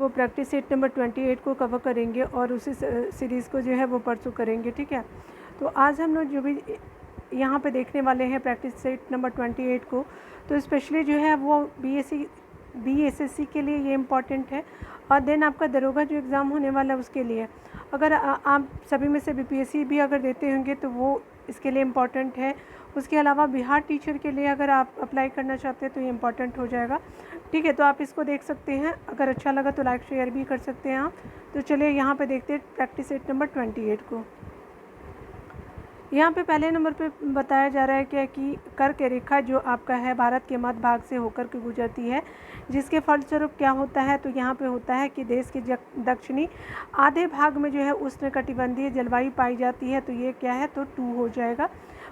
वो practice set number 28 को cover करेंगे और उसी सीरीज़ को जो है वो परसों करेंगे, ठीक है। तो आज हम लोग जो भी यहाँ पे देखने वाले हैं प्रैक्टिस सेट नंबर 28 को, तो स्पेशली जो है वो BSSC के लिए ये इम्पॉर्टेंट है और देन आपका दरोगा जो एग्ज़ाम होने वाला है उसके लिए। अगर आप सभी में से BPSC भी अगर देते होंगे तो वो इसके लिए इम्पॉर्टेंट है। उसके अलावा बिहार टीचर के लिए अगर आप अप्लाई करना चाहते हैं तो ये इम्पॉर्टेंट हो जाएगा, ठीक है। तो आप इसको देख सकते हैं, अगर अच्छा लगा तो लाइक शेयर भी कर सकते हैं आप। तो चलिए यहाँ पे देखते हैं प्रैक्टिस सेट नंबर 28 को। यहाँ पे पहले नंबर पे बताया जा रहा है क्या कि कर्क रेखा जो आपका है भारत के मध्य भाग से होकर के गुजरती है, जिसके फलस्वरूप क्या होता है, तो यहाँ पे होता है कि देश के दक्षिणी आधे भाग में जो है उष्णकटिबंधीय जलवायु पाई जाती है। तो ये क्या है, तो 2 हो जाएगा।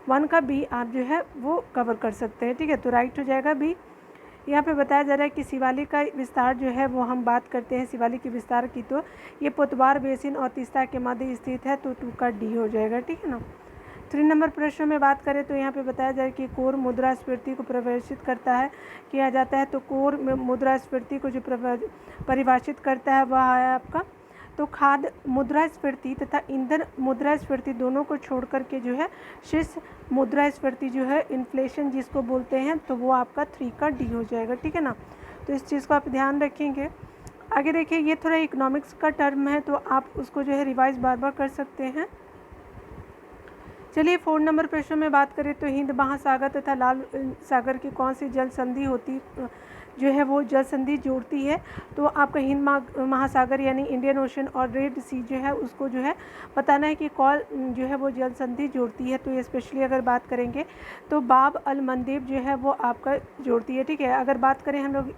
1 का बी आप जो है वो कवर कर सकते हैं, ठीक है। तो राइट हो जाएगा बी। यहाँ पे बताया जा रहा है कि शिवालिक का विस्तार जो है वो हम बात करते हैं शिवालिक के विस्तार की, तो ये पोतवार बेसिन और तीस्ता के मध्य स्थित है। तो 2 का डी हो जाएगा, ठीक है ना। 3 नंबर प्रश्न में बात करें तो यहाँ पे बताया जाए कि कोर मुद्रास्फीति को परिभाषित करता है किया जाता है। तो कोर मुद्रास्फीति को जो परिभाषित करता है वह है आपका, तो खाद्य मुद्रास्फीति तथा ईंधन मुद्रास्फीति दोनों को छोड़ करके जो है शीर्ष मुद्रास्फीति जो है इन्फ्लेशन जिसको बोलते हैं, तो वो आपका 3 का डी हो जाएगा, ठीक है ना। तो इस चीज़ को आप ध्यान रखेंगे। आगे देखिए, ये थोड़ा इकोनॉमिक्स का टर्म है तो आप उसको जो है रिवाइज बार बार कर सकते हैं। चलिए 4 नंबर प्रश्न में बात करें तो हिंद महासागर तथा लाल सागर की कौन सी जल संधि होती जो है वो जल संधि जोड़ती है। तो आपका हिंद महासागर यानी इंडियन ओशन और रेड सी जो है उसको जो है बताना है कि कौन जो है वो जल संधि जोड़ती है। तो ये स्पेशली अगर बात करेंगे तो बाब अल मंदेब जो है वो आपका जोड़ती है, ठीक है। अगर बात करें हम लोग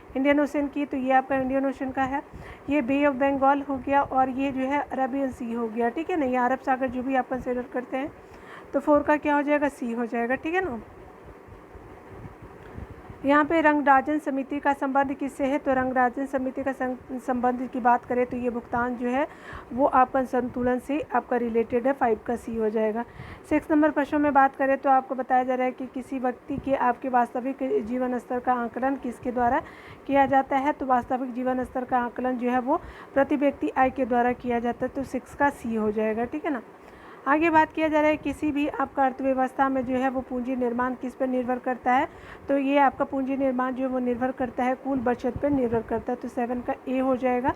इंडियन ओशन की, तो ये आपका इंडियन ओशन का है, ये बे ऑफ बंगाल हो गया और ये जो है अरेबियन सी हो गया, ठीक है ना। ये अरब सागर जो भी आप कंसिडर करते हैं। तो 4 का क्या हो जाएगा, सी हो जाएगा, ठीक है ना। यहाँ पे रंगराजन समिति का संबंध किससे है, तो रंगराजन समिति का संबंध की बात करें तो ये भुगतान जो है वो आपका संतुलन से आपका रिलेटेड है। 5 का सी हो जाएगा। 6 नंबर प्रश्न में बात करें तो आपको बताया जा रहा है कि किसी व्यक्ति के आपके वास्तविक जीवन स्तर का आकलन किसके द्वारा किया जाता है। तो वास्तविक जीवन स्तर का आकलन जो है वो प्रति व्यक्ति आय के द्वारा किया जाता है। तो 6 का सी हो जाएगा, ठीक है ना। आगे बात किया जा रहा है किसी भी आपका अर्थव्यवस्था में जो है वो पूंजी निर्माण किस पर निर्भर करता है। तो ये आपका पूंजी निर्माण जो है वो निर्भर करता है कुल बचत पर निर्भर करता है। तो 7 का ए हो जाएगा।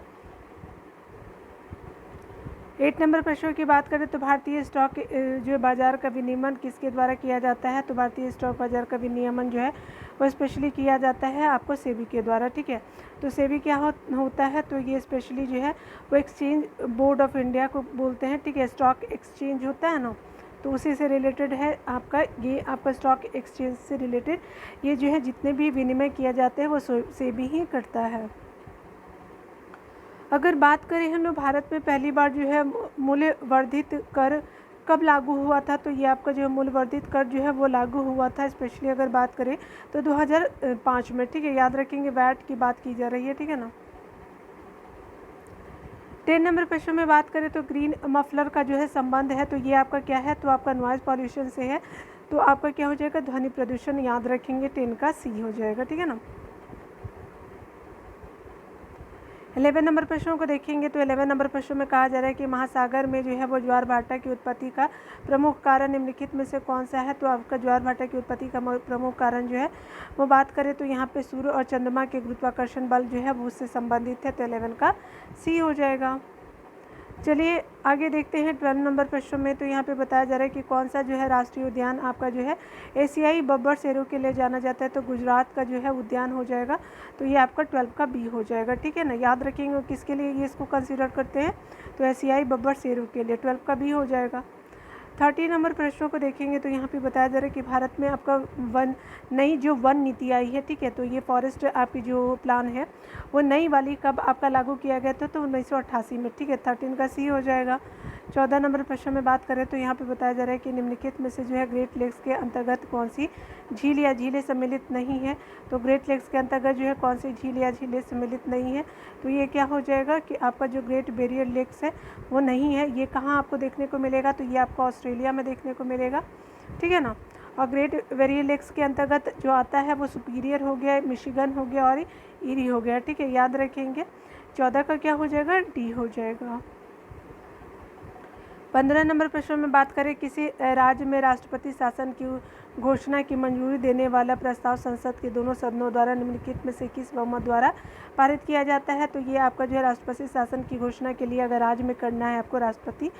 8 नंबर प्रश्न की बात करें तो भारतीय स्टॉक जो बाज़ार का विनियमन किसके द्वारा किया जाता है। तो भारतीय स्टॉक बाज़ार का विनियमन जो है वो स्पेशली किया जाता है आपको सेबी के द्वारा, ठीक है। तो सेबी क्या होता है, तो ये स्पेशली जो है वो एक्सचेंज बोर्ड ऑफ इंडिया को बोलते हैं, ठीक है। स्टॉक एक्सचेंज होता है ना, तो उसी से रिलेटेड है आपका, ये आपका स्टॉक एक्सचेंज से रिलेटेड ये जो है जितने भी विनिमय किया जाते हैं वो सेबी ही करता है। अगर बात करें हम लोग भारत में पहली बार जो है मूल्य वर्धित कर कब लागू हुआ था, तो ये आपका जो है मूल्य वर्धित कर जो है वो लागू हुआ था स्पेशली अगर बात करें तो 2005 में, ठीक है। याद रखेंगे वैट की बात की जा रही है, ठीक है ना। 10 नंबर प्रश्न में बात करें तो ग्रीन मफलर का जो है संबंध है, तो ये आपका क्या है, तो आपका नॉइज़ पॉल्यूशन से है। तो आपका क्या हो जाएगा, ध्वनि प्रदूषण। याद रखेंगे 10 का सी हो जाएगा, ठीक है ना। 11 नंबर प्रश्नों को देखेंगे तो 11 नंबर प्रश्न में कहा जा रहा है कि महासागर में जो है वो ज्वार भाटा की उत्पत्ति का प्रमुख कारण निम्नलिखित में से कौन सा है। तो आपका ज्वार भाटा की उत्पत्ति का प्रमुख कारण जो है वो बात करें तो यहाँ पे सूर्य और चंद्रमा के गुरुत्वाकर्षण बल जो है वो उससे संबंधित है। तो 11 का सी हो जाएगा। चलिए आगे देखते हैं 12 नंबर प्रश्न में। तो यहाँ पे बताया जा रहा है कि कौन सा जो है राष्ट्रीय उद्यान आपका जो है एशियाई बब्बर शेरों के लिए जाना जाता है। तो गुजरात का जो है उद्यान हो जाएगा। तो ये आपका 12 का बी हो जाएगा, ठीक है ना। याद रखेंगे किसके लिए ये इसको कंसीडर करते हैं, तो एशियाई बब्बर शेरों के लिए 12 का बी हो जाएगा। 30 नंबर प्रश्नों को देखेंगे तो यहाँ पे बताया जा रहा है कि भारत में आपका नई जो वन नीति आई है, ठीक है। तो ये फॉरेस्ट आपकी जो प्लान है वो नई वाली कब आपका लागू किया गया था, तो 1988 में, ठीक है। 13 का सी हो जाएगा। 14 नंबर प्रश्न में बात करें तो यहाँ पे बताया जा रहा है कि निम्नलिखित में से जो है ग्रेट लेक्स के अंतर्गत कौन सी झील या झीलें सम्मिलित नहीं है। तो ग्रेट लेक्स के अंतर्गत जो है कौन सी झील या झीलें सम्मिलित नहीं है। तो ये क्या हो जाएगा कि आपका जो ग्रेट बैरियर लेक्स है वो नहीं है। ये कहाँ आपको देखने को मिलेगा, तो ये आपको ऑस्ट्रेलिया में देखने को मिलेगा, ठीक है ना। और ग्रेट बैरियर लेक्स के अंतर्गत जो आता है वो सुपीरियर हो गया, मिशिगन हो गया और ईरी हो गया, ठीक है। याद रखेंगे 14 का क्या हो जाएगा, डी हो जाएगा। 15 नंबर प्रश्न में बात करें, किसी राज्य में राष्ट्रपति शासन की घोषणा की मंजूरी देने वाला प्रस्ताव संसद के दोनों सदनों द्वारा निम्नलिखित में से किस बहुमत द्वारा पारित किया जाता है। तो ये आपका जो है राष्ट्रपति शासन की घोषणा के लिए अगर राज्य में करना है आपको राष्ट्रपति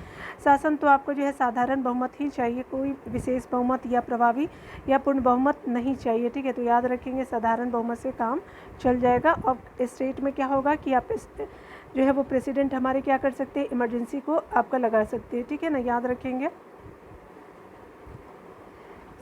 शासन, तो आपको जो है साधारण बहुमत ही चाहिए, कोई विशेष बहुमत या प्रभावी या पूर्ण बहुमत नहीं चाहिए, ठीक है। तो याद रखेंगे साधारण बहुमत से काम चल जाएगा। और स्टेट में क्या होगा कि आप जो है वो प्रेसिडेंट हमारे क्या कर सकते हैं, इमरजेंसी को आपका लगा सकते हैं, ठीक है ना, याद रखेंगे।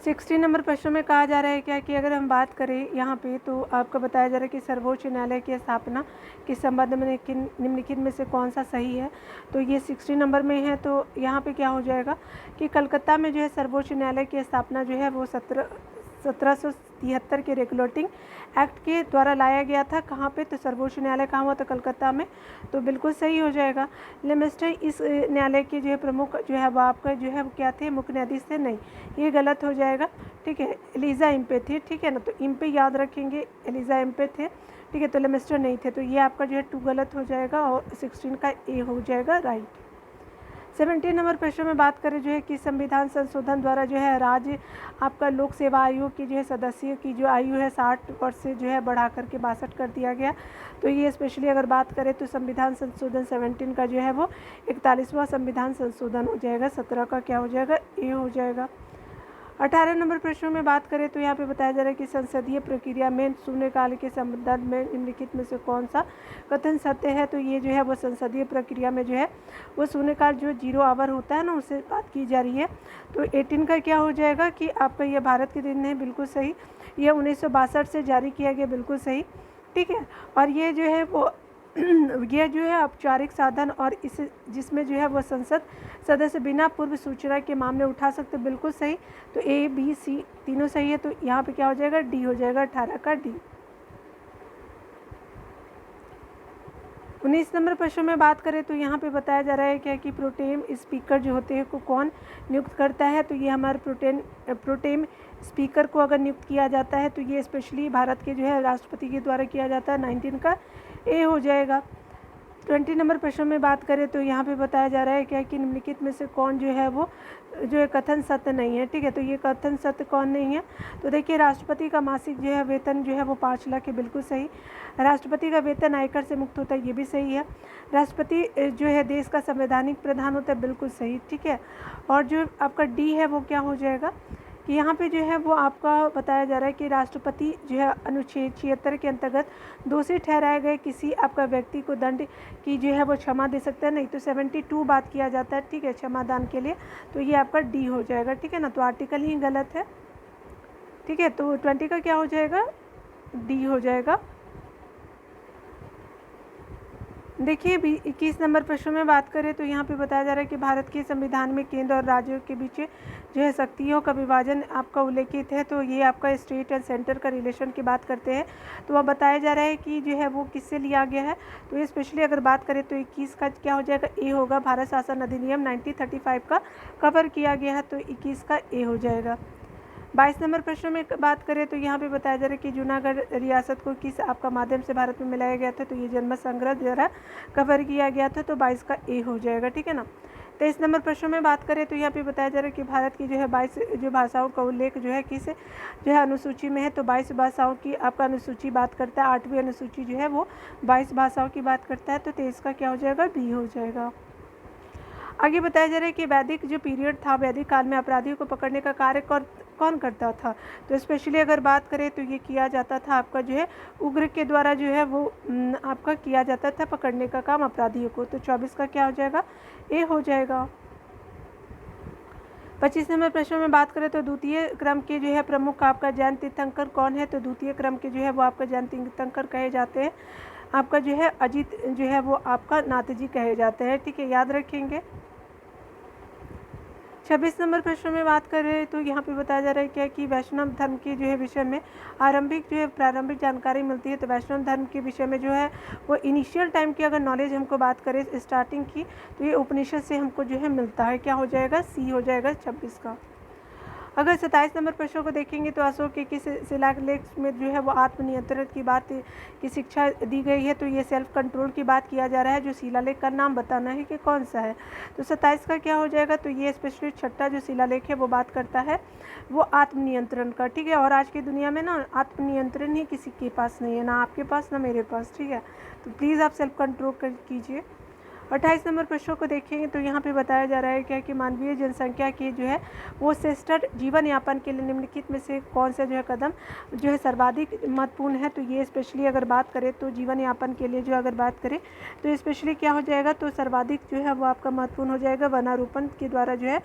60 नंबर प्रश्न में कहा जा रहा है क्या कि अगर हम बात करें यहाँ पे, तो आपको बताया जा रहा है कि सर्वोच्च न्यायालय की स्थापना के संबंध में निम्नलिखित में से कौन सा सही है। तो ये 60 नंबर में है। तो यहाँ पे क्या हो जाएगा कि कलकत्ता में जो है सर्वोच्च न्यायालय की स्थापना जो है वो 1773 के रेगुलेटिंग एक्ट के द्वारा लाया गया था। कहाँ पे, तो सर्वोच्च न्यायालय कहाँ हुआ था, कलकत्ता में। तो बिल्कुल सही हो जाएगा। लेमिस्टर इस न्यायालय के जो है प्रमुख जो है वो आपका जो है वो क्या थे, मुख्य न्यायाधीश थे, नहीं, ये गलत हो जाएगा, ठीक है। एलिजा इम्पे थे, ठीक है ना, तो इम्पे याद रखेंगे, एलिजा इम्पे थे, ठीक है। तो लेमिस्टर नहीं थे, तो ये आपका जो है 2 गलत हो जाएगा और 16 का ए हो जाएगा राइट। 17 नंबर प्रश्न में बात करें जो है कि संविधान संशोधन द्वारा जो है राज्य आपका लोक सेवा आयोग की जो है सदस्य की जो आयु है 60 वर्ष से जो है बढ़ा करके 62 कर दिया गया। तो ये स्पेशली अगर बात करें तो संविधान संशोधन 17 का जो है वो 41वां संविधान संशोधन हो जाएगा। 17 का क्या हो जाएगा, ए हो जाएगा। 18 नंबर प्रश्नों में बात करें तो यहाँ पे बताया जा रहा है कि संसदीय प्रक्रिया में शून्यकाल के संदर्भ में निम्नलिखित में से कौन सा कथन सत्य है। तो ये जो है वो संसदीय प्रक्रिया में जो है वो शून्यकाल जो 0 आवर होता है ना, उससे बात की जा रही है। तो 18 का क्या हो जाएगा कि आपका ये भारत के दिन है, बिल्कुल सही। ये 1962 से जारी किया गया, बिल्कुल सही, ठीक है। और ये जो है वो यह जो है औपचारिक साधन और इस जिसमें जो है वो संसद सदस्य बिना पूर्व सूचना के मामले उठा सकते, बिल्कुल सही। तो ए बी सी तीनों सही है। तो यहाँ पे क्या हो जाएगा, डी हो जाएगा, 18 का डी। 19 नंबर प्रश्न में बात करें तो यहाँ पे बताया जा रहा है क्या कि प्रोटेम स्पीकर जो होते हैं को कौन नियुक्त करता है। तो ये हमारे प्रोटेम स्पीकर को अगर नियुक्त किया जाता है तो ये स्पेशली भारत के जो है राष्ट्रपति के द्वारा किया जाता है। 19 का ए हो जाएगा। 20 नंबर प्रश्न में बात करें तो यहाँ पे बताया जा रहा है क्या कि निम्नलिखित में से कौन जो है वो जो है कथन सत्य नहीं है, ठीक है। तो ये कथन सत्य कौन नहीं है, तो देखिए राष्ट्रपति का मासिक जो है वेतन जो है वो 5 लाख है, बिल्कुल सही। राष्ट्रपति का वेतन आयकर से मुक्त होता है, ये भी सही है। राष्ट्रपति जो है देश का संवैधानिक प्रधान होता है, बिल्कुल सही, ठीक है। और जो आपका डी है वो क्या हो जाएगा कि यहाँ पे जो है वो आपका बताया जा रहा है कि राष्ट्रपति जो है अनुच्छेद 76 के अंतर्गत दोषी ठहराए गए किसी आपका व्यक्ति को दंड की जो है वो क्षमा दे सकता है, नहीं तो 72 बात किया जाता है, ठीक है, क्षमादान के लिए। तो ये आपका डी हो जाएगा, ठीक है ना। तो आर्टिकल ही गलत है, ठीक है। तो 20 का क्या हो जाएगा, डी हो जाएगा। देखिए 21 नंबर प्रश्न में बात करें तो यहाँ पे बताया जा रहा है कि भारत के संविधान में केंद्र और राज्यों के बीच जो है शक्तियों का विभाजन आपका उल्लेखित है। तो ये आपका स्टेट एंड सेंटर का रिलेशन की बात करते हैं। तो वह बताया जा रहा है कि जो है वो किससे लिया गया है। तो ये स्पेशली अगर बात करें तो 21 का क्या हो जाएगा, ए होगा। भारत शासन अधिनियम 1935 का कवर किया गया है, तो 21 का ए हो जाएगा। 22 नंबर प्रश्न में बात करें तो यहाँ पे बताया जा रहा है कि जूनागढ़ रियासत को किस आपका माध्यम से भारत में मिलाया गया था। तो ये जन्म संग्रह द्वारा कवर किया गया था, तो 22 का ए हो जाएगा, ठीक है ना। 23 नंबर प्रश्न में बात करें तो यहाँ पे बताया जा रहा है कि भारत की जो है 22 जो भाषाओं का उल्लेख जो है किस जो है अनुसूची में है। तो 22 भाषाओं की आपका अनुसूची बात करता है, 8वीं अनुसूची जो है वो 22 भाषाओं की बात करता है। तो 23 का क्या हो जाएगा, बी हो जाएगा। आगे बताया जा रहा है कि वैदिक जो पीरियड था, वैदिक काल में अपराधियों को पकड़ने का कार्य कौन करता था। तो स्पेशली अगर बात करें तो ये किया जाता था आपका जो है उग्र के द्वारा जो है वो आपका किया जाता था पकड़ने का काम अपराधियों को। तो 24 का क्या हो जाएगा, ए हो जाएगा। 25 नंबर प्रश्न में बात करें तो द्वितीय क्रम के जो है प्रमुख आपका जैन तीर्थंकर कौन है। तो द्वितीय क्रम के जो है वो आपका जैन तीर्थंकर कहे जाते हैं। आपका जो है अजित जो है वो आपका नाथ जी कहे जाते हैं, ठीक है, याद रखेंगे। 26 नंबर प्रश्न में बात करें तो यहाँ पे बताया जा रहा है क्या कि वैष्णव धर्म के जो है विषय में प्रारंभिक जानकारी मिलती है। तो वैष्णव धर्म के विषय में जो है वो इनिशियल टाइम की अगर नॉलेज हमको बात करें स्टार्टिंग की, तो ये उपनिषद से हमको जो है मिलता है। क्या हो जाएगा, सी हो जाएगा 26 का। अगर 27 नंबर प्रश्न को देखेंगे तो अशोक के किस शिलालेख में जो है वो आत्मनियंत्रण की बात की शिक्षा दी गई है, तो ये सेल्फ कंट्रोल की बात किया जा रहा है। जो शिलालेख का नाम बताना है कि कौन सा है, तो 27 का क्या हो जाएगा, तो ये स्पेशली छठा जो शिलालेख है वो बात करता है वो आत्मनियंत्रण का, ठीक है। और आज की दुनिया में ना आत्मनियंत्रण ही किसी के पास नहीं है, ना आपके पास ना मेरे पास, ठीक है। तो प्लीज़ आप सेल्फ कंट्रोल कीजिए। 28 नंबर प्रश्नों को देखेंगे तो यहाँ पे बताया जा रहा है क्या कि मानवीय जनसंख्या की जो है वो श्रेष्ठ जीवन यापन के लिए निम्नलिखित में से कौन सा जो है कदम जो है सर्वाधिक महत्वपूर्ण है। तो ये स्पेशली अगर बात करें तो जीवन यापन के लिए जो अगर बात करें तो स्पेशली क्या हो जाएगा, तो सर्वाधिक जो है वो आपका महत्वपूर्ण हो जाएगा वनारोपण के द्वारा जो है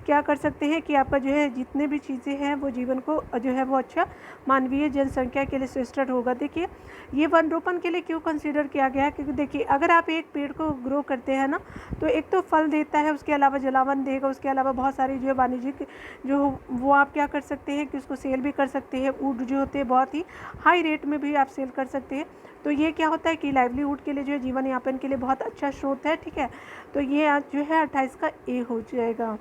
क्या कर सकते हैं कि आपका जो है जितने भी चीज़ें हैं वो जीवन को जो है वो अच्छा मानवीय जनसंख्या के लिए श्रेष्ठ होगा। देखिए ये वन रोपण के लिए क्यों कंसीडर किया गया है, क्योंकि देखिए अगर आप एक पेड़ को ग्रो करते हैं ना तो एक तो फल देता है, उसके अलावा जलावन देगा, उसके अलावा बहुत सारी जो है वाणिज्यिक जो वो आप क्या कर सकते हैं कि उसको सेल भी कर सकते हैं। वुड जो होते हैं बहुत ही हाई रेट में भी आप सेल कर सकते हैं। तो ये क्या होता है कि लाइवलीहुड के लिए जो है जीवन यापन के लिए बहुत अच्छा स्रोत है, ठीक है। तो ये आज जो है 28 का ए हो जाएगा।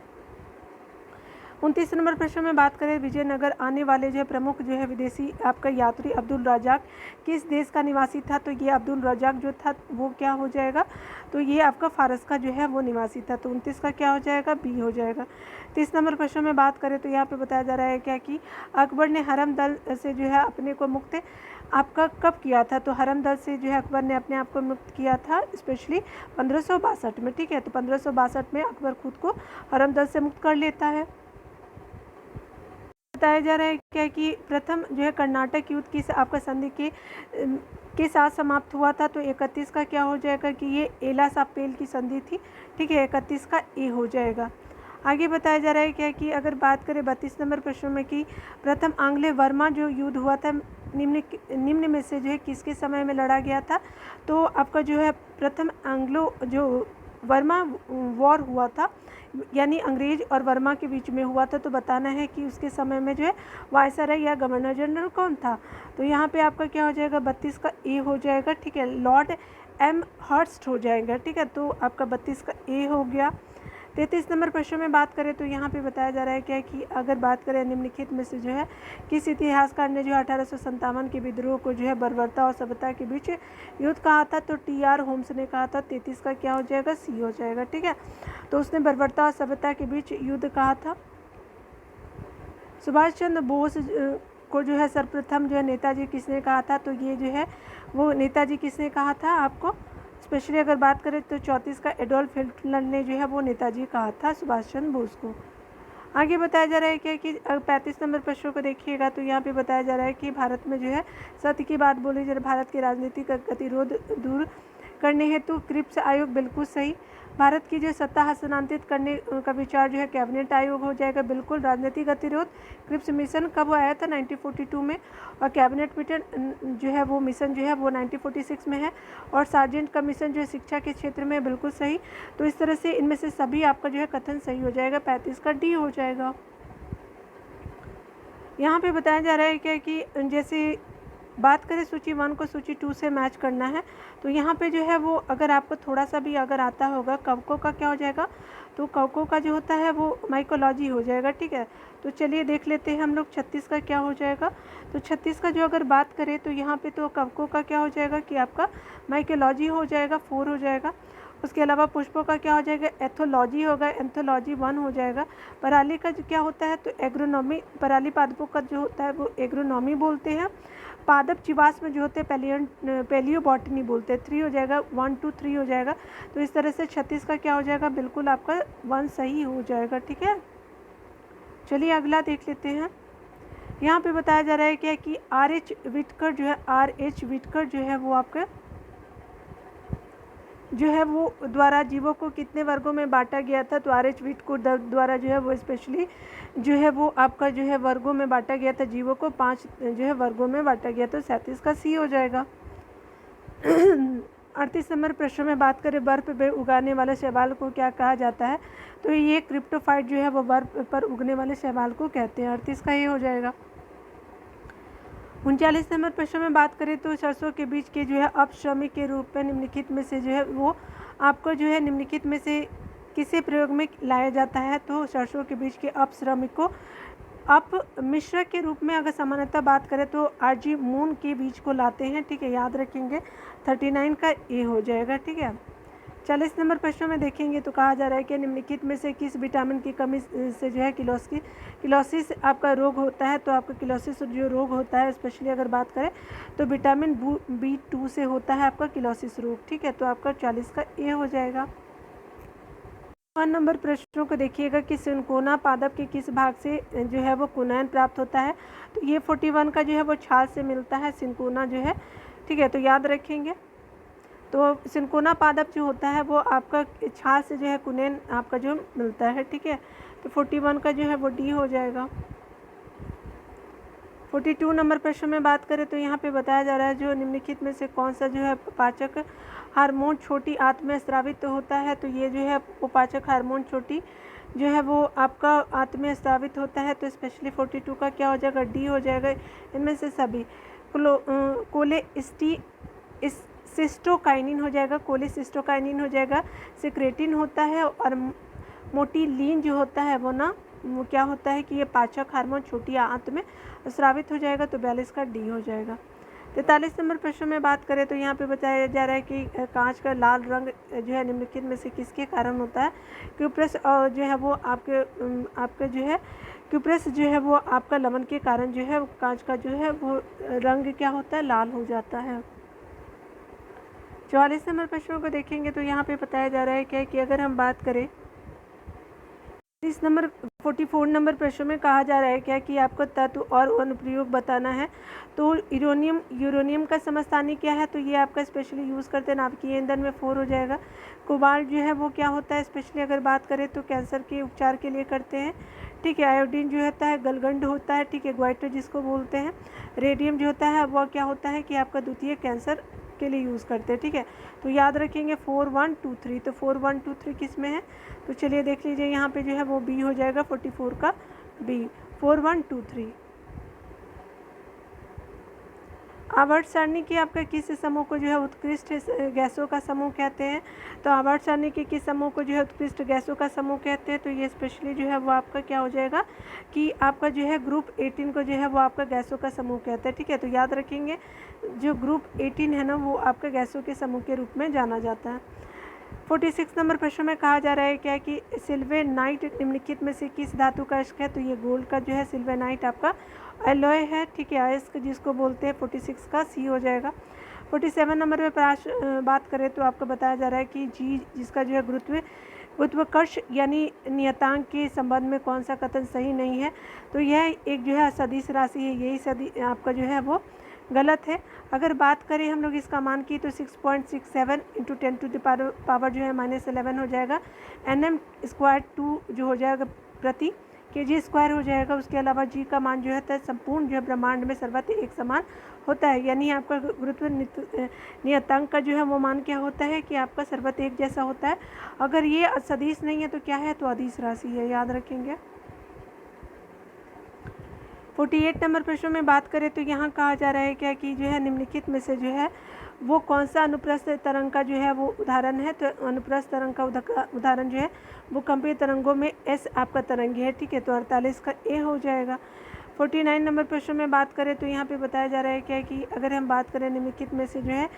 29 नंबर प्रश्न में बात करें विजयनगर आने वाले जो है प्रमुख जो है विदेशी आपका यात्री अब्दुल रज़ाक किस देश का निवासी था, तो ये अब्दुल रज़ाक जो था वो क्या हो जाएगा, तो ये आपका फारस का जो है वो निवासी था। तो 29 का क्या हो जाएगा, बी हो जाएगा। 30 नंबर प्रश्न में बात करें तो यहाँ पे बताया जा रहा है क्या कि अकबर ने हरम दल से जो है अपने को मुक्त आपका कब किया था, तो हरम दल से जो है अकबर ने अपने आप को मुक्त किया था स्पेशली 1562 में, ठीक है। तो 1562 में अकबर खुद को हरम दल से मुक्त कर लेता है। बताया जा रहा है क्या कि प्रथम जो है कर्नाटक युद्ध की आपका संधि के साथ समाप्त हुआ था, तो 31 का क्या हो जाएगा कि ये एला सापेल की संधि थी, ठीक है। 31 का ए हो जाएगा। आगे बताया जा रहा है क्या कि अगर बात करें 32 नंबर प्रश्न में कि प्रथम आंग्ले वर्मा जो युद्ध हुआ था निम्न में से जो है किसके समय में लड़ा गया था, तो आपका जो है प्रथम एंग्लो जो वर्मा वॉर हुआ था यानी अंग्रेज और वर्मा के बीच में हुआ था। तो बताना है कि उसके समय में जो है वायसराय या गवर्नर जनरल कौन था, तो यहाँ पे आपका क्या हो जाएगा 32 का ए हो जाएगा, ठीक है। लॉर्ड एम हर्स्ट हो जाएगा, ठीक है। तो आपका 32 का ए हो गया। 33 नंबर प्रश्न में बात करें तो यहाँ पे बताया जा रहा है क्या कि अगर बात करें निम्नलिखित में से जो है किस इतिहासकार ने जो 1857 के विद्रोह को जो है बर्बरता और सभ्यता के बीच युद्ध कहा था, तो टी.आर. होम्स ने कहा था। 33 का क्या हो जाएगा, सी हो जाएगा, ठीक है। तो उसने बर्बरता और सभ्यता के बीच युद्ध कहा था। सुभाष चंद्र बोस को जो है सर्वप्रथम जो है नेताजी किसने कहा था, तो ये जो है वो नेताजी किसने कहा था आपको, स्पेशली अगर बात करें तो 34 का एडोल्फ हिटलर ने जो है वो नेताजी कहा था सुभाष चंद्र बोस को। आगे बताया जा रहा है क्या कि 35 नंबर प्रश्नों को देखिएगा तो यहाँ पे बताया जा रहा है कि भारत में जो है सत्य की बात बोली जा रही, भारत के राजनीतिक गतिरोध दूर करने हेतु क्रिप्स आयोग बिल्कुल सही। भारत की जो सत्ता हस्तांतरित करने का विचार जो है कैबिनेट आयोग हो जाएगा, बिल्कुल। राजनीतिक गतिरोध क्रिप्स मिशन कब आया था 1942 में, और कैबिनेट मिशन जो है वो मिशन जो है वो 1946 में है, और सार्जेंट का मिशन जो है शिक्षा के क्षेत्र में बिल्कुल सही। तो इस तरह से इनमें से सभी आपका जो है कथन सही हो जाएगा। 35 का डी हो जाएगा। यहाँ पे बताया जा रहा है क्या कि जैसे बात करें सूची 1 को सूची 2 से मैच करना है, तो यहाँ पे जो है वो अगर आपको थोड़ा सा भी अगर आता होगा कवकों का क्या हो जाएगा, तो कवकों का जो होता है वो माइकोलॉजी हो जाएगा, ठीक है। तो चलिए देख लेते हैं हम लोग 36 का क्या हो जाएगा। तो 36 का जो अगर बात करें तो यहाँ पे तो कवकों का क्या हो जाएगा कि आपका माइकोलॉजी हो जाएगा, 4 हो जाएगा। उसके अलावा पुष्पों का क्या हो जाएगा, एथोलॉजी होगा, एंथोलॉजी 1 हो जाएगा। पराली का जो क्या होता है तो एग्रोनॉमी, पराली पादपों का जो होता है वो एग्रोनॉमी बोलते हैं। पादप जीवाश्म जो होते हैं पेलियो बॉटनी बोलते हैं, 3 हो जाएगा, 1 2 3 हो जाएगा। तो इस तरह से 36 का क्या हो जाएगा, बिल्कुल आपका 1 सही हो जाएगा, ठीक है। चलिए अगला देख लेते हैं। यहाँ पे बताया जा रहा है क्या कि RH विटकर जो है, RH विटकर जो है वो आपका जो है वो द्वारा जीवों को कितने वर्गों में बांटा गया था, तो RH विटकर द्वारा जो है वो स्पेशली जो है वो आपका जो है वर्गों में बांटा गया था, जीवों को 5 जो है वर्गों में बांटा गया। तो 37 का सी हो जाएगा। 38 नंबर प्रश्न में बात करें बर्फ पे उगाने वाले शैवाल को क्या कहा जाता है, तो ये क्रिप्टोफाइट जो है वो बर्फ पर उगने वाले शैवाल को कहते हैं। 38 का ये हो जाएगा। 39 नंबर प्रश्न में बात करें तो सरसों के बीज के जो है अपश्रमिक के रूप में निम्नलिखित में से जो है वो आपको जो है निम्नलिखित में से किसे प्रयोग में लाया जाता है, तो सरसों के बीज के अपश्रमिक को आप मिश्रक के रूप में अगर सामान्यतः बात करें तो आरजी मून के बीज को लाते हैं, ठीक है, याद रखेंगे 39 का ए हो जाएगा, ठीक है। 40 नंबर प्रश्न में देखेंगे तो कहा जा रहा है कि निम्नलिखित में से किस विटामिन की कमी से जो है किलोसिस आपका रोग होता है। तो आपका किलोसिस जो रोग होता है, स्पेशली अगर बात करें तो विटामिन B2 से होता है आपका किलोसिस रोग, ठीक है। तो आपका 40 का ए हो जाएगा। 1 नंबर प्रश्नों को देखिएगा कि सिनकोना पादप के किस भाग से जो है वो कुनैन प्राप्त होता है। तो ये 41 का जो है वो छाल से मिलता है सिनकोना जो है, ठीक है। तो याद रखेंगे, तो सिनकोना पादप जो होता है वो आपका छाल से जो है कुनैन आपका जो मिलता है, ठीक है। तो 41 का जो है वो डी हो जाएगा। 42 नंबर प्रश्न में बात करें तो यहाँ पे बताया जा रहा है जो निम्नलिखित में से कौन सा जो है पाचक हार्मोन छोटी आंत में स्रावित होता है। तो ये जो है वो पाचक हार्मोन छोटी जो है वो आपका आंत में स्रावित होता है। तो स्पेशली 42 का क्या हो जाएगा, डी हो जाएगा। इनमें से सभी कोलेसिस्टोकाइनिन हो जाएगा, कोलेसिस्टोकाइनिन हो जाएगा, सिक्रेटिन होता है, और मोटिलीन जो होता है वो ना वो क्या होता है कि ये पाचक हार्मोन छोटी आंत में स्रावित हो जाएगा। तो 42 का डी हो जाएगा। 43 नंबर प्रश्न में बात करें तो यहाँ पे बताया जा रहा है कि कांच का लाल रंग जो है निम्नलिखित में से किसके कारण होता है। क्यूप्रस जो है वो आपके जो है क्यूप्रस जो है वो आपका लवण के कारण जो है कांच का जो है वो रंग क्या होता है, लाल हो जाता है। 44 नंबर प्रश्नों को देखेंगे तो यहाँ पे बताया जा रहा है क्या कि अगर हम बात करें 44 नंबर प्रश्न में कहा जा रहा है क्या कि आपको तत्व और अनुप्रयोग बताना है। तो यूरेनियम का समस्थानिक क्या है। तो ये आपका स्पेशली यूज़ करते हैं नाभिकीय ईंधन में 4 हो जाएगा। कोबाल्ट जो है वो क्या होता है, स्पेशली अगर बात करें तो कैंसर के उपचार के लिए करते हैं, ठीक है। आयोडीन जो होता है गलगंड होता है, ठीक है, ग्वाइटर जिसको बोलते हैं। रेडियम जो होता है वह क्या होता है कि आपका द्वितीय कैंसर के लिए यूज़ करते हैं, ठीक है। तो याद रखेंगे 4 1 2 3। तो 4 1 2 3 किस में है, तो चलिए देख लीजिए यहाँ पे जो है वो बी हो जाएगा, 44 का बी, 4 1 2 3। आवर्त सारणी के आपका किस समूह को जो है उत्कृष्ट गैसों का समूह कहते हैं। तो आवर्त सारणी के किस समूह को जो है उत्कृष्ट गैसों का समूह कहते हैं। तो ये स्पेशली जो है वो आपका क्या हो जाएगा कि आपका जो है ग्रुप 18 को जो है वो आपका गैसों का समूह कहते हैं, ठीक है। तो याद रखेंगे जो ग्रुप 18 है ना वो आपका गैसों के समूह के रूप में जाना जाता है। 46 नंबर प्रश्न में कहा जा रहा है क्या कि सिल्वेनाइट निम्नलिखित में से किस धातु का अयस्क है। तो ये गोल्ड का जो है सिल्वेनाइट आपका एलॉय है, ठीक है, अयस्क जिसको बोलते हैं। 46 का सी हो जाएगा। 47 नंबर में बात करें तो आपको बताया जा रहा है कि जी जिसका जो है गुरुत्वाकर्ष यानी नियतांक के संबंध में कौन सा कथन सही नहीं है। तो यह एक जो है सदिश राशि है, यही सदिश आपका जो है वो गलत है। अगर बात करें हम लोग इसका मान की तो 6.67 × 10⁻² जो है -11 हो जाएगा। nm² 2 जो हो जाएगा प्रति kg² हो जाएगा। उसके अलावा जी का मान जो है संपूर्ण जो है ब्रह्मांड में सर्वत्र एक समान होता है, यानी आपका गुरुत्व नियतांक का जो है वो मान क्या होता है कि आपका सर्वत्र एक जैसा होता है। अगर ये सदिश नहीं है तो क्या है, तो अदिश राशि है, याद रखेंगे। 48 नंबर प्रश्न में बात करें तो यहाँ कहा जा रहा है क्या कि जो है निम्नलिखित में से जो है वो कौन सा अनुप्रस्थ तरंग का जो है वो उदाहरण है। तो अनुप्रस्थ तरंग का उदाहरण जो है वो कंपीय तरंगों में एस आपका तरंग है, ठीक है। तो 48 का ए हो जाएगा। 49 नंबर प्रश्न में बात करें तो यहाँ पे बताया जा रहा है क्या कि अगर हम बात करें निम्नलिखित में से जो है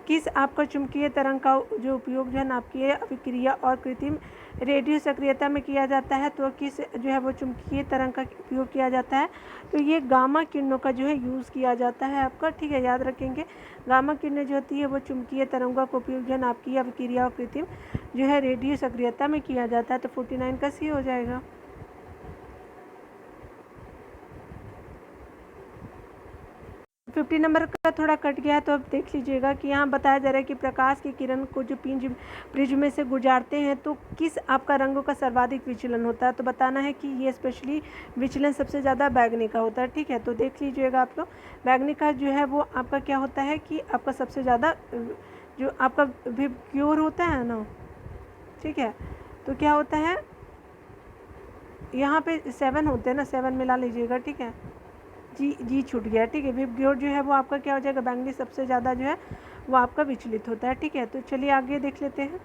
किस आपका चुंबकीय तरंग का जो उपयोग जो है नाभिकीय अभिक्रिया और कृत्रिम रेडियो सक्रियता में किया जाता है। तो किस जो है वो चुंबकीय तरंग का उपयोग किया जाता है। तो ये गामा किरणों का जो है यूज़ किया जाता है आपका, ठीक है, याद रखेंगे। गामा किरणें जो होती है वो चुंबकीय तरंगों का उपयोग जो है नाभिकीय अभिक्रिया और कृत्रिम जो है रेडियो सक्रियता में किया जाता है। तो 49 का सी हो जाएगा। 50 नंबर का थोड़ा कट गया है, तो अब देख लीजिएगा कि यहाँ बताया जा रहा है कि प्रकाश की किरण को जो प्रिज्म में से गुजारते हैं तो किस आपका रंगों का सर्वाधिक विचलन होता है। तो बताना है कि ये स्पेशली विचलन सबसे ज़्यादा बैंगनी का होता है, ठीक है। तो देख लीजिएगा आप लोग, बैंगनी का जो है वो आपका क्या होता है कि आपका सबसे ज़्यादा जो आपका विबग्योर होता है ना, ठीक है, तो क्या होता है यहाँ पे 7 होते हैं ना, 7 मिला लीजिएगा, ठीक है। जी छूट गया, ठीक है। विबग्योर जो है वो आपका क्या हो जाएगा, बैंगनी सबसे ज़्यादा जो है वो आपका विचलित होता है, ठीक है। तो चलिए आगे देख लेते हैं।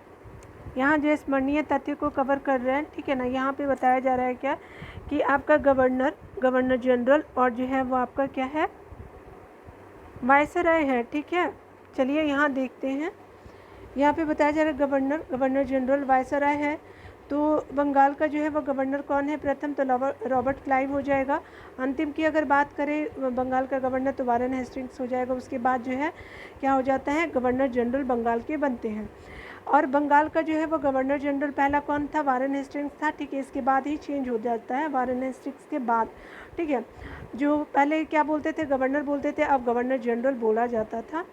यहाँ जो स्मरणीय तथ्य को कवर कर रहे हैं, ठीक है ना। यहाँ पे बताया जा रहा है क्या कि आपका गवर्नर जनरल और जो है वो आपका क्या है, वायसराय है, ठीक है। चलिए यहाँ देखते हैं, यहाँ पे बताया जा रहा है गवर्नर जनरल वायसराय है। तो बंगाल का जो है वो गवर्नर कौन है, प्रथम तो रॉबर्ट क्लाइव हो जाएगा। अंतिम की अगर बात करें बंगाल का गवर्नर तो वारेन हेस्टिंग्स हो जाएगा। उसके बाद जो है क्या हो जाता है, गवर्नर जनरल बंगाल के बनते हैं। और बंगाल का जो है वो गवर्नर जनरल पहला कौन था, वारेन हेस्टिंग्स था, ठीक है। इसके बाद ही चेंज हो जाता है, वारेन हेस्टिंग्स के बाद, ठीक है। जो पहले क्या बोलते थे, गवर्नर बोलते थे, अब गवर्नर जनरल बोला जाता था।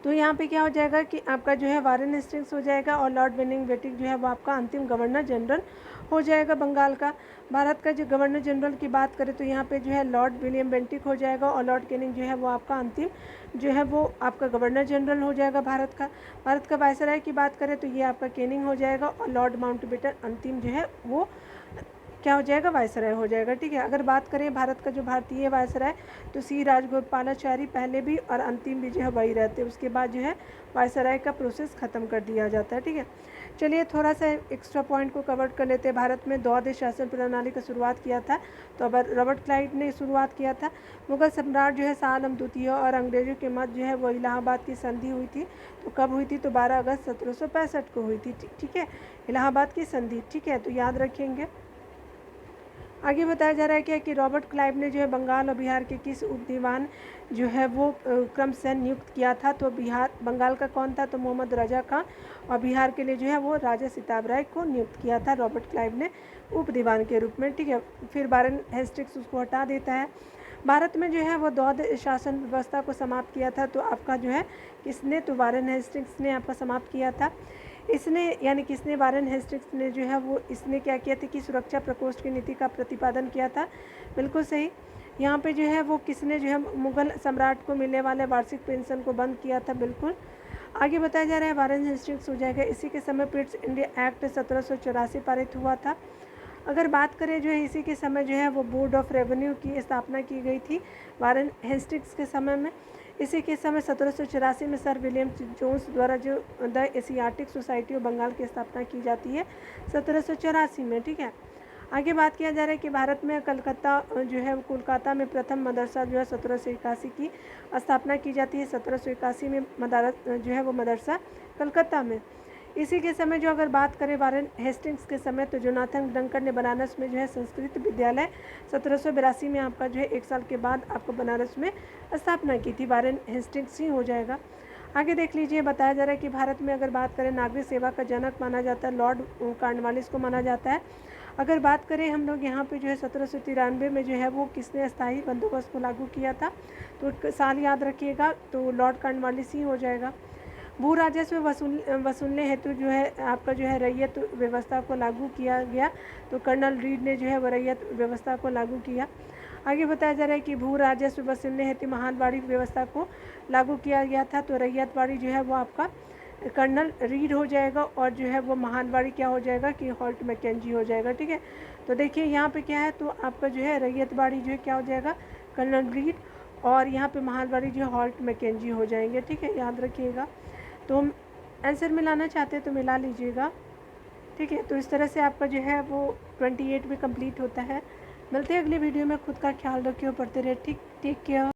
तो यहाँ पे क्या हो जाएगा कि आपका जो है वारेन हेस्टिंग्स हो जाएगा और लॉर्ड बेनिंग जो है वो आपका अंतिम गवर्नर जनरल हो जाएगा बंगाल का। भारत का जो गवर्नर जनरल की बात करें तो यहाँ पे जो है लॉर्ड विलियम बेंटिक हो जाएगा और लॉर्ड कैनिंग जो है वो आपका अंतिम जो है वो आपका गवर्नर जनरल हो जाएगा भारत का। भारत का वायसराय की बात करें तो ये आपका कैनिंग हो जाएगा और लॉर्ड माउंटबेटन अंतिम जो है वो क्या हो जाएगा, वायसराय हो जाएगा, ठीक है। अगर बात करें भारत का जो भारतीय वायसराय तो सी राजगोपालाचारी पहले भी और अंतिम भी जो है वही रहते हैं। उसके बाद जो है वायसराय का प्रोसेस ख़त्म कर दिया जाता है, ठीक है। चलिए थोड़ा सा एक्स्ट्रा पॉइंट को कवर कर लेते हैं। भारत में द्वैध शासन प्रणाली का शुरुआत किया था तो अब रॉबर्ट क्लाइव ने शुरुआत किया था। मुगल सम्राट जो है शाह आलम द्वितीय और अंग्रेजों के मध्य जो है वो इलाहाबाद की संधि हुई थी। तो कब हुई थी, तो 12 अगस्त 1765 को हुई थी, ठीक है, इलाहाबाद की संधि, ठीक है। तो याद रखेंगे। आगे बताया जा रहा है क्या कि रॉबर्ट क्लाइव ने जो है बंगाल और बिहार के किस उप दीवान जो है वो क्रमशः नियुक्त किया था। तो बंगाल का कौन था, तो मोहम्मद रजा खां, और बिहार के लिए जो है वो राजा सिताब राय को नियुक्त किया था रॉबर्ट क्लाइव ने उप दीवान के रूप में, ठीक है। फिर वारेन हेस्टिंग्स उसको हटा देता है। भारत में जो है वो द्वैध शासन व्यवस्था को समाप्त किया था। तो आपका जो है किसने, तो वारेन हेस्टिंग्स ने आपका समाप्त किया था। इसने यानी किसने, वारेन हेस्टिंग्स ने जो है वो इसने क्या किया था कि सुरक्षा प्रकोष्ठ की नीति का प्रतिपादन किया था, बिल्कुल सही। यहाँ पे जो है वो किसने जो है मुगल सम्राट को मिलने वाले वार्षिक पेंशन को बंद किया था, बिल्कुल। आगे बताया जा रहा है वारेन हेस्टिंग्स हो जाएगा। इसी के समय पिट्स इंडिया एक्ट 1784 पारित हुआ था। अगर बात करें जो है इसी के समय जो है वो बोर्ड ऑफ रेवेन्यू की स्थापना की गई थी वारेन हेस्टिंग्स के समय में। इसी के समय 1784 में सर विलियम जोन्स द्वारा जो the Asiatic Society of Bengal की स्थापना की जाती है 1784 में, ठीक है। आगे बात किया जा रहा है कि भारत में कोलकाता कोलकाता में प्रथम मदरसा जो है 1781 की स्थापना की जाती है। 1781 में जो है वो मदरसा कलकत्ता में। इसी के समय जो अगर बात करें वारेन हेस्टिंग्स के समय तो जोनाथन डंकर ने बनारस में जो है संस्कृत विद्यालय 1782 में आपका जो है 1 साल के बाद आपको बनारस में स्थापना की थी। वारेन हेस्टिंग्स ही हो जाएगा। आगे देख लीजिए, बताया जा रहा है कि भारत में अगर बात करें नागरिक सेवा का जनक माना जाता है लॉर्ड कॉर्नवालिस को माना जाता है। अगर बात करें हम लोग यहाँ पे जो है 1793 में जो है वो किसने स्थायी बंदोबस्त को लागू किया था, तो साल याद रखिएगा, तो लॉर्ड कॉर्नवालिस ही हो जाएगा। भू राजस्व वसूलने हेतु जो है आपका जो है रैयत व्यवस्था को लागू किया गया। तो कर्नल रीड ने जो है वो रैयत व्यवस्था को लागू किया। आगे बताया जा रहा है कि भू राजस्व वसूलने हेतु महालवाड़ी व्यवस्था को लागू किया गया था। तो रैयतवाड़ी जो है वो आपका कर्नल रीड हो जाएगा और जो है वो महालवाड़ी क्या हो जाएगा कि हॉल्ट मैकेंजी हो जाएगा, ठीक है। तो देखिए यहाँ पे क्या है, तो आपका जो है रैयतवाड़ी जो है क्या हो जाएगा, कर्नल रीड, और यहाँ पे महालवाड़ी जो है हॉल्ट मैकेंजी हो जाएंगे, ठीक है, याद रखिएगा। तो हम आंसर मिलाना चाहते हैं तो मिला लीजिएगा, ठीक है। तो इस तरह से आपका जो है वो 28 भी कंप्लीट होता है। मिलते हैं अगली वीडियो में। खुद का ख्याल रखिए, पढ़ते रहे, ठीक, टेक केयर।